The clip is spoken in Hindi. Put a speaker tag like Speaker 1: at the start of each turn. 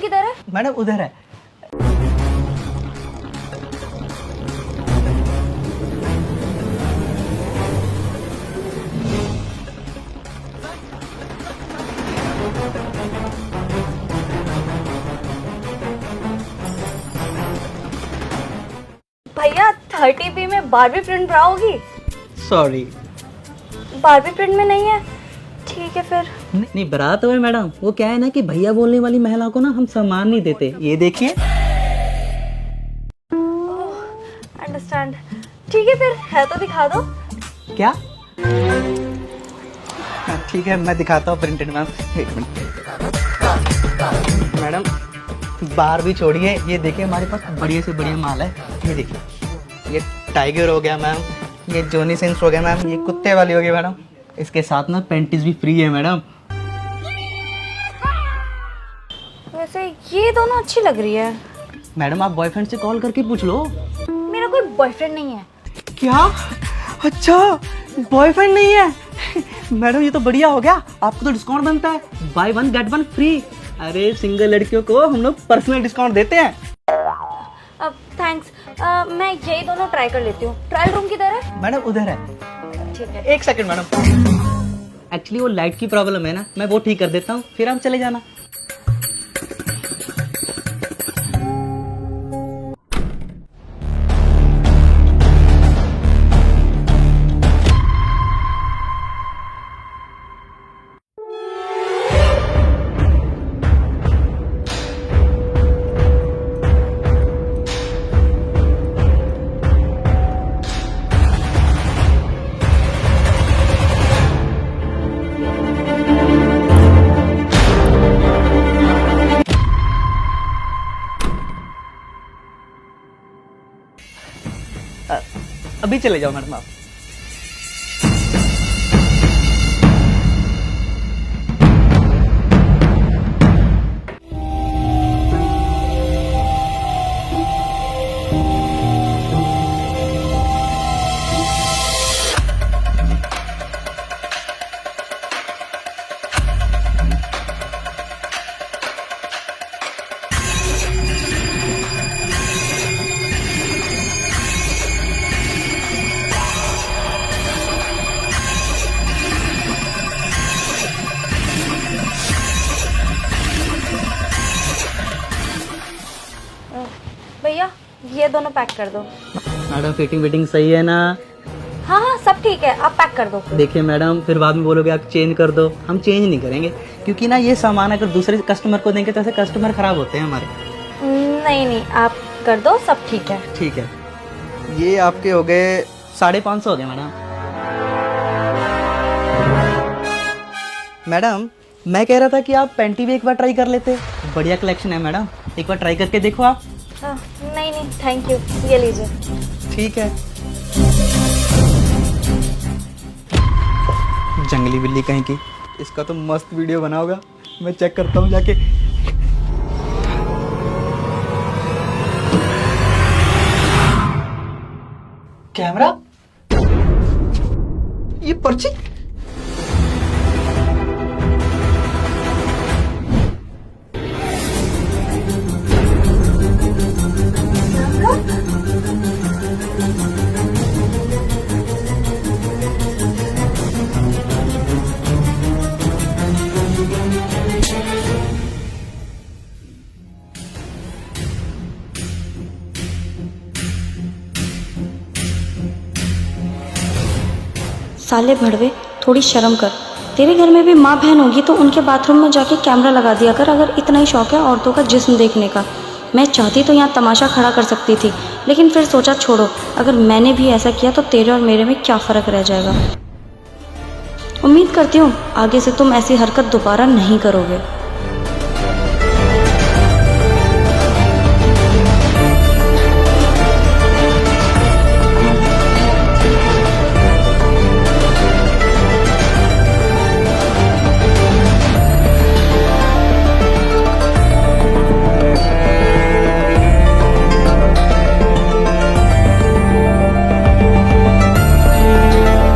Speaker 1: किधर है?
Speaker 2: मैडम उधर है।
Speaker 1: भैया 30B में बारबी प्रिंट ब्रा होगी?
Speaker 2: सॉरी।
Speaker 1: बारबी प्रिंट में नहीं है? ठीक है फिर।
Speaker 2: नहीं बरात तो है मैडम, वो क्या है ना कि भैया बोलने वाली महिला को ना हम सम्मान नहीं देते। ये देखिए।
Speaker 1: अंडरस्टैंड। ठीक है फिर, है तो दिखा दो।
Speaker 2: क्या? ठीक है मैं दिखाता हूँ प्रिंटेड मैम। एक मिनट मैडम, बाहर भी छोड़िए, ये देखिए हमारे पास बढ़िया से बढ़िया माल है। ये देखिए, ये टाइगर हो गया मैम, ये जोनी सिंस हो गया मैम, ये कुत्ते वाली हो गई मैडम। इसके साथ ना पेंटीज भी फ्री है मैडम।
Speaker 1: वैसे ये दोनों अच्छी लग रही है।
Speaker 2: मैडम आप बॉयफ्रेंड से कॉल करके पूछ लो।
Speaker 1: मेरा कोई बॉयफ्रेंड नहीं है।
Speaker 2: क्या? अच्छा बॉयफ्रेंड नहीं है? मैडम ये तो बढ़िया हो गया, आपको तो डिस्काउंट बनता है, बाय 1 गेट 1 फ्री। अरे सिंगल लड़कियों को हम लोग पर्सनल डिस्काउंट देते हैं।
Speaker 1: अब थैंक्स। मैं यही दोनों ट्राई कर लेती हूँ। ट्रायल रूम किधर है?
Speaker 2: मैडम उधर है।
Speaker 1: ठीक है।
Speaker 2: एक सेकंड मैडम, एक्चुअली वो लाइट की प्रॉब्लम है ना, मैं वो ठीक कर देता हूँ, फिर आप चले जाना। अभी चले जाओ मैडम आप।
Speaker 1: भैया ये दोनों पैक कर दो।
Speaker 2: मैडम फिटिंग विटिंग सही है ना?
Speaker 1: हाँ हाँ सब ठीक है, आप पैक कर दो।
Speaker 2: देखिए मैडम, फिर बाद में बोलोगे आप चेंज कर दो। हम चेंज नहीं करेंगे, क्योंकि ना ये सामान अगर दूसरे कस्टमर को देंगे तो ऐसे कस्टमर खराब होते हैं हमारे।
Speaker 1: नहीं नहीं आप कर दो, सब ठीक है।
Speaker 2: ठीक है, ये आपके हो गए 550 हो गए मैडम। मैडम मैं कह रहा था कि आप पैंटी भी एक बार ट्राई कर लेते, बढ़िया कलेक्शन है मैडम, एक बार ट्राई करके देखो आप।
Speaker 1: नहीं नहीं थैंक यू, ये लीजिए।
Speaker 2: ठीक है। जंगली बिल्ली कहीं की, इसका तो मस्त वीडियो बना होगा, मैं चेक करता हूँ जाके। कैमरा, ये पर्ची,
Speaker 3: साले भड़वे, थोड़ी शर्म कर। तेरे घर में भी माँ बहन होगी तो उनके बाथरूम में जाके कैमरा लगा दिया कर, अगर इतना ही शौक है औरतों का जिस्म देखने का। मैं चाहती तो यहाँ तमाशा खड़ा कर सकती थी, लेकिन फिर सोचा छोड़ो, अगर मैंने भी ऐसा किया तो तेरे और मेरे में क्या फ़र्क रह जाएगा। उम्मीद करती हूँ आगे से तुम ऐसी हरकत दोबारा नहीं करोगे।